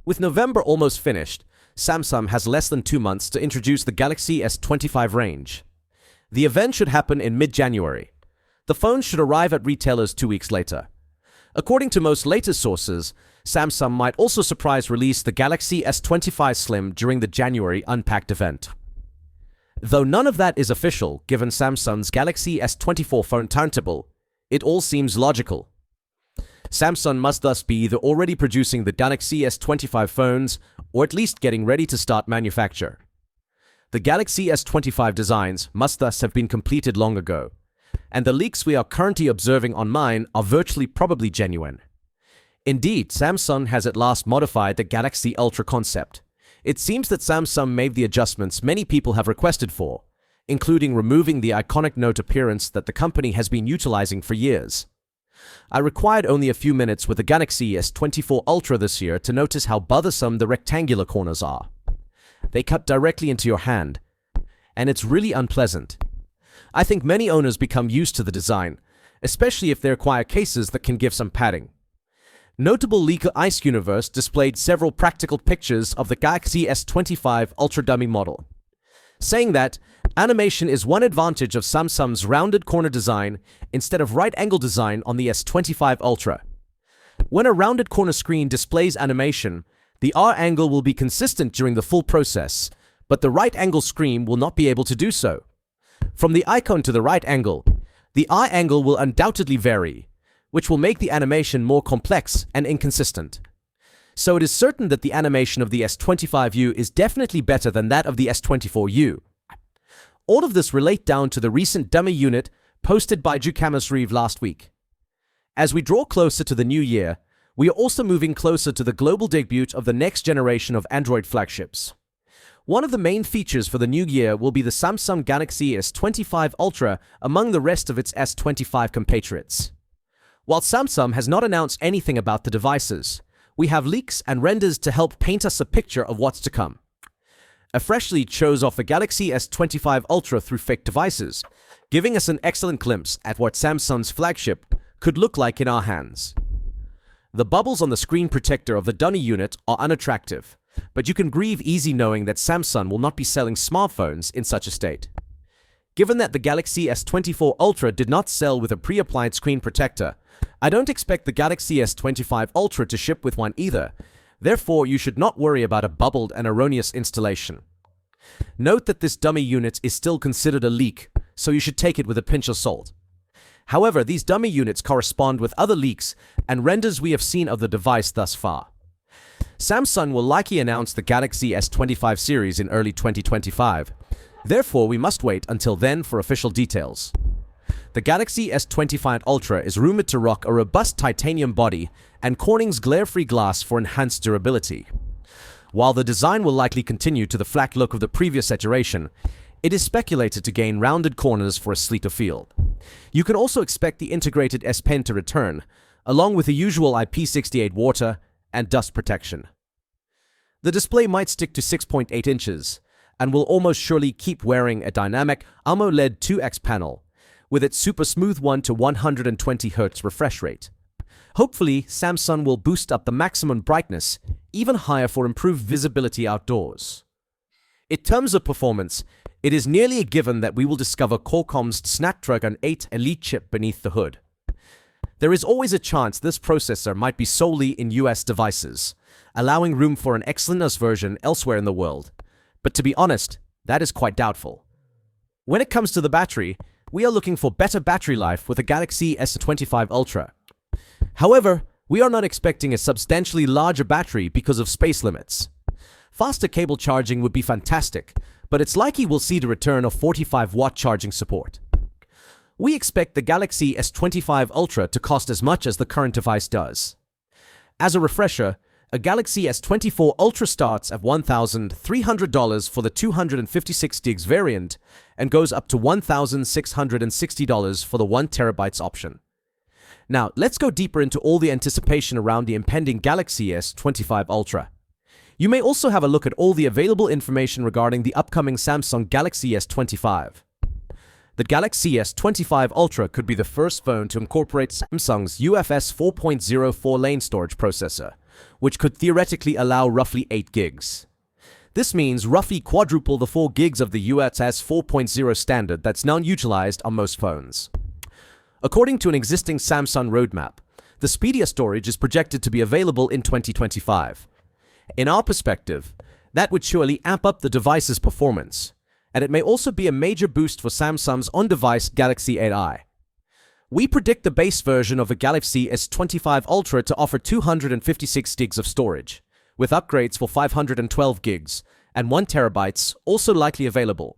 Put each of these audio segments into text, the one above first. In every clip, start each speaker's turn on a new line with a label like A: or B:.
A: With November almost finished, Samsung has less than 2 months to introduce the Galaxy S25 range. The event should happen in mid-January. The phone should arrive at retailers 2 weeks later. According to most latest sources, Samsung might also surprise release the Galaxy S25 Slim during the January Unpacked event. Though none of that is official given Samsung's Galaxy S24 phone timetable, it all seems logical. Samsung must thus be either already producing the Galaxy S25 phones or at least getting ready to start manufacture. The Galaxy S25 designs must thus have been completed long ago, and the leaks we are currently observing online are virtually probably genuine. Indeed, Samsung has at last modified the Galaxy Ultra concept. It seems that Samsung made the adjustments many people have requested for, including removing the iconic note appearance that the company has been utilizing for years. I required only a few minutes with the Galaxy S24 Ultra this year to notice how bothersome the rectangular corners are. They cut directly into your hand, and it's really unpleasant. I think many owners become used to the design, especially if they acquire cases that can give some padding. Notable leaker Ice Universe displayed several practical pictures of the Galaxy S25 Ultra dummy model, saying that animation is one advantage of Samsung's rounded corner design instead of right-angle design on the S25 Ultra. When a rounded corner screen displays animation, the R angle will be consistent during the full process, but the right-angle screen will not be able to do so. From the icon to the right angle, the eye angle will undoubtedly vary, which will make the animation more complex and inconsistent. So it is certain that the animation of the S25U is definitely better than that of the S24U. All of this relate down to the recent dummy unit posted by Reeve last week. As we draw closer to the new year, we are also moving closer to the global debut of the next generation of Android flagships. One of the main features for the new year will be the Samsung Galaxy S25 Ultra among the rest of its S25 compatriots. While Samsung has not announced anything about the devices, we have leaks and renders to help paint us a picture of what's to come. A fresh leak shows off the Galaxy S25 Ultra through fake devices, giving us an excellent glimpse at what Samsung's flagship could look like in our hands. The bubbles on the screen protector of the dummy unit are unattractive, but you can grieve easy knowing that Samsung will not be selling smartphones in such a state. Given that the Galaxy S24 Ultra did not sell with a pre-applied screen protector, I don't expect the Galaxy S25 Ultra to ship with one either. Therefore, you should not worry about a bubbled and erroneous installation. Note that this dummy unit is still considered a leak, so you should take it with a pinch of salt. However, these dummy units correspond with other leaks and renders we have seen of the device thus far. Samsung will likely announce the Galaxy S25 series in early 2025. Therefore, we must wait until then for official details. The Galaxy S25 Ultra is rumored to rock a robust titanium body and Corning's glare-free glass for enhanced durability. While the design will likely continue to the flat look of the previous iteration, it is speculated to gain rounded corners for a sleeker feel. You can also expect the integrated S Pen to return, along with the usual IP68 water and dust protection. The display might stick to 6.8 inches, and will almost surely keep wearing a dynamic AMOLED 2X panel, with its super smooth 1 to 120 Hz refresh rate. Hopefully, Samsung will boost up the maximum brightness even higher for improved visibility outdoors. In terms of performance, it is nearly a given that we will discover Qualcomm's Snapdragon 8 Elite chip beneath the hood. There is always a chance this processor might be solely in US devices, allowing room for an excellent version elsewhere in the world. But to be honest, that is quite doubtful. When it comes to the battery, we are looking for better battery life with the Galaxy S25 Ultra. However, we are not expecting a substantially larger battery because of space limits. Faster cable charging would be fantastic, but it's likely we'll see the return of 45-watt charging support. We expect the Galaxy S25 Ultra to cost as much as the current device does. As a refresher, a Galaxy S24 Ultra starts at $1,300 for the 256 GB variant and goes up to $1,660 for the 1 TB option. Now, let's go deeper into all the anticipation around the impending Galaxy S25 Ultra. You may also have a look at all the available information regarding the upcoming Samsung Galaxy S25. The Galaxy S25 Ultra could be the first phone to incorporate Samsung's UFS 4.0 4-lane storage processor, which could theoretically allow roughly 8 gigs. This means roughly quadruple the 4 gigs of the UHS 4.0 standard that's now utilized on most phones. According to an existing Samsung roadmap, the speedier storage is projected to be available in 2025. In our perspective, that would surely amp up the device's performance, and it may also be a major boost for Samsung's on-device Galaxy AI. We predict the base version of the Galaxy S25 Ultra to offer 256 gigs of storage, with upgrades for 512 gigs and 1 terabytes also likely available.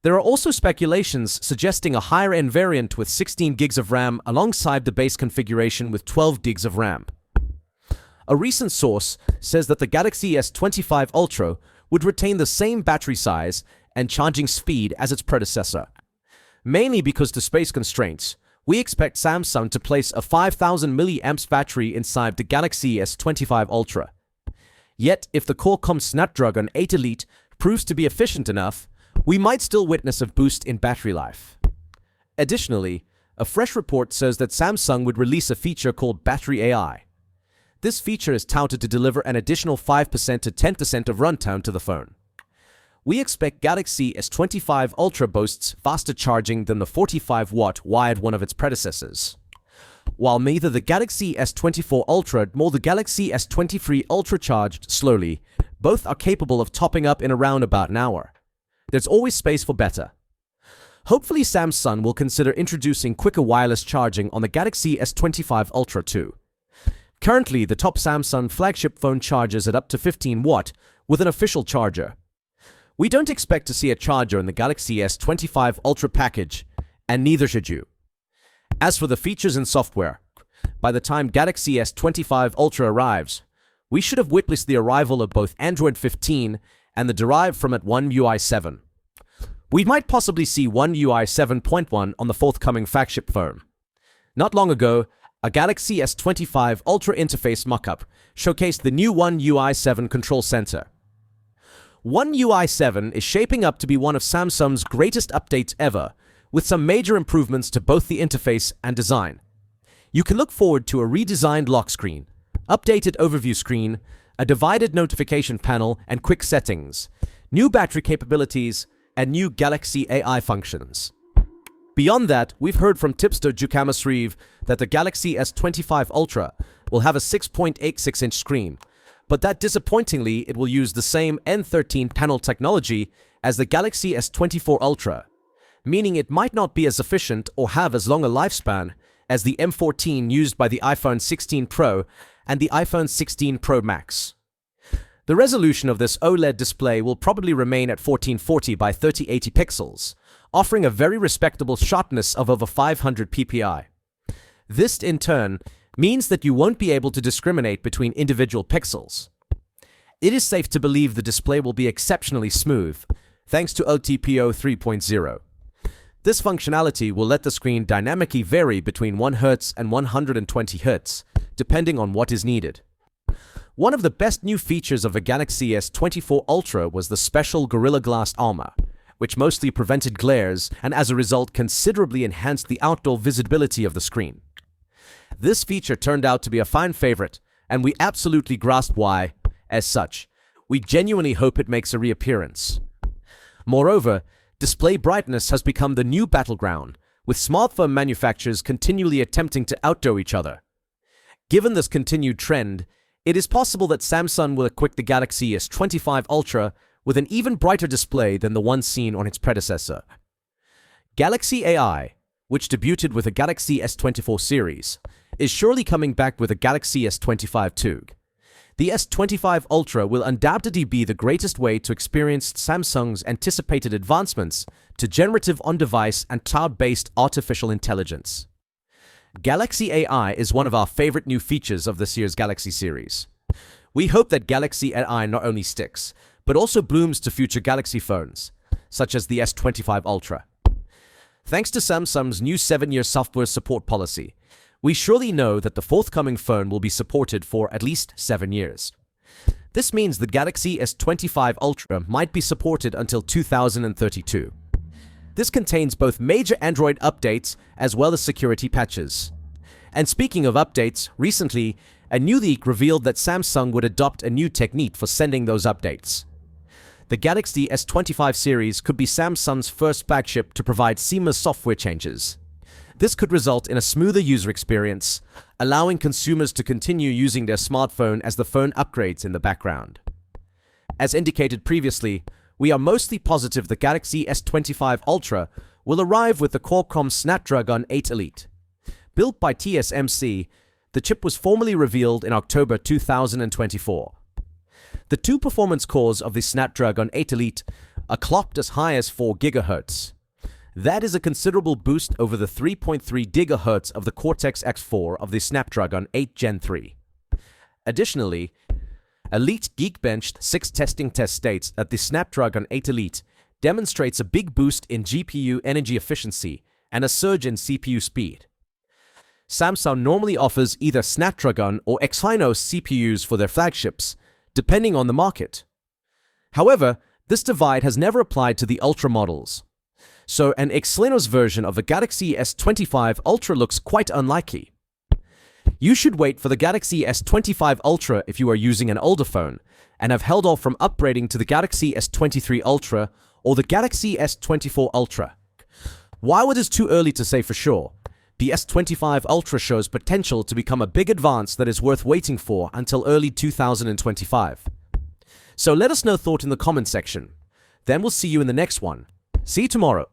A: There are also speculations suggesting a higher-end variant with 16 gigs of RAM alongside the base configuration with 12 gigs of RAM. A recent source says that the Galaxy S25 Ultra would retain the same battery size and charging speed as its predecessor. Mainly because of space constraints, we expect Samsung to place a 5000 mAh battery inside the Galaxy S25 Ultra. Yet, if the Qualcomm Snapdragon 8 Elite proves to be efficient enough, we might still witness a boost in battery life. Additionally, a fresh report says that Samsung would release a feature called Battery AI. This feature is touted to deliver an additional 5% to 10% of runtime to the phone. We expect Galaxy S25 Ultra boasts faster charging than the 45-watt wired one of its predecessors. While neither the Galaxy S24 Ultra nor the Galaxy S23 Ultra charged slowly, both are capable of topping up in around about an hour. There's always space for better. Hopefully Samsung will consider introducing quicker wireless charging on the Galaxy S25 Ultra too. Currently, the top Samsung flagship phone charges at up to 15 watt with an official charger. We don't expect to see a charger in the Galaxy S25 Ultra package, and neither should you. As for the features and software, by the time Galaxy S25 Ultra arrives, we should have witnessed the arrival of both Android 15 and the derived from it One UI 7. We might possibly see One UI 7.1 on the forthcoming flagship phone. Not long ago, a Galaxy S25 Ultra interface mockup showcased the new One UI 7 control center. One UI 7 is shaping up to be one of Samsung's greatest updates ever, with some major improvements to both the interface and design. You can look forward to a redesigned lock screen, updated overview screen, a divided notification panel and quick settings, new battery capabilities, and new Galaxy AI functions. Beyond that, we've heard from tipster Jukamasriv that the Galaxy S25 Ultra will have a 6.86-inch screen, but that disappointingly it will use the same N13 panel technology as the Galaxy S24 Ultra, meaning it might not be as efficient or have as long a lifespan as the M14 used by the iPhone 16 Pro and the iPhone 16 Pro Max. The resolution of this OLED display will probably remain at 1440 by 3080 pixels, offering a very respectable sharpness of over 500 ppi. This, in turn, means that you won't be able to discriminate between individual pixels. It is safe to believe the display will be exceptionally smooth, thanks to OTPO 3.0. This functionality will let the screen dynamically vary between 1 Hz and 120 Hz, depending on what is needed. One of the best new features of the Galaxy S24 Ultra was the special Gorilla Glass armor, which mostly prevented glares and as a result considerably enhanced the outdoor visibility of the screen. This feature turned out to be a fine favorite, and we absolutely grasp why. As such, we genuinely hope it makes a reappearance. Moreover, display brightness has become the new battleground, with smartphone manufacturers continually attempting to outdo each other. Given this continued trend, it is possible that Samsung will equip the Galaxy S25 Ultra with an even brighter display than the one seen on its predecessor. Galaxy AI, which debuted with the Galaxy S24 series, is surely coming back with a Galaxy S25 too. The S25 Ultra will undoubtedly be the greatest way to experience Samsung's anticipated advancements to generative on-device and cloud-based artificial intelligence. Galaxy AI is one of our favorite new features of this year's Galaxy series. We hope that Galaxy AI not only sticks, but also blooms to future Galaxy phones, such as the S25 Ultra. Thanks to Samsung's new 7-year software support policy, we surely know that the forthcoming phone will be supported for at least 7 years. This means the Galaxy S25 Ultra might be supported until 2032. This contains both major Android updates as well as security patches. And speaking of updates, recently, A new leak revealed that Samsung would adopt a new technique for sending those updates. The Galaxy S25 series could be Samsung's first flagship to provide seamless software changes. This could result in a smoother user experience, allowing consumers to continue using their smartphone as the phone upgrades in the background. As indicated previously, we are mostly positive the Galaxy S25 Ultra will arrive with the Qualcomm Snapdragon 8 Elite. Built by TSMC, the chip was formally revealed in October 2024. The two performance cores of the Snapdragon 8 Elite are clocked as high as 4 GHz. That is a considerable boost over the 3.3 GHz of the Cortex-X4 of the Snapdragon 8 Gen 3. Additionally, Elite Geekbench 6 testing test states that the Snapdragon 8 Elite demonstrates a big boost in GPU energy efficiency and a surge in CPU speed. Samsung normally offers either Snapdragon or Exynos CPUs for their flagships, depending on the market. However, this divide has never applied to the Ultra models. So an Exynos version of the Galaxy S25 Ultra looks quite unlikely. You should wait for the Galaxy S25 Ultra if you are using an older phone and have held off from upgrading to the Galaxy S23 Ultra or the Galaxy S24 Ultra. While it is too early to say for sure, the S25 Ultra shows potential to become a big advance that is worth waiting for until early 2025. So let us know thought in the comment section. Then we'll see you in the next one. See you tomorrow.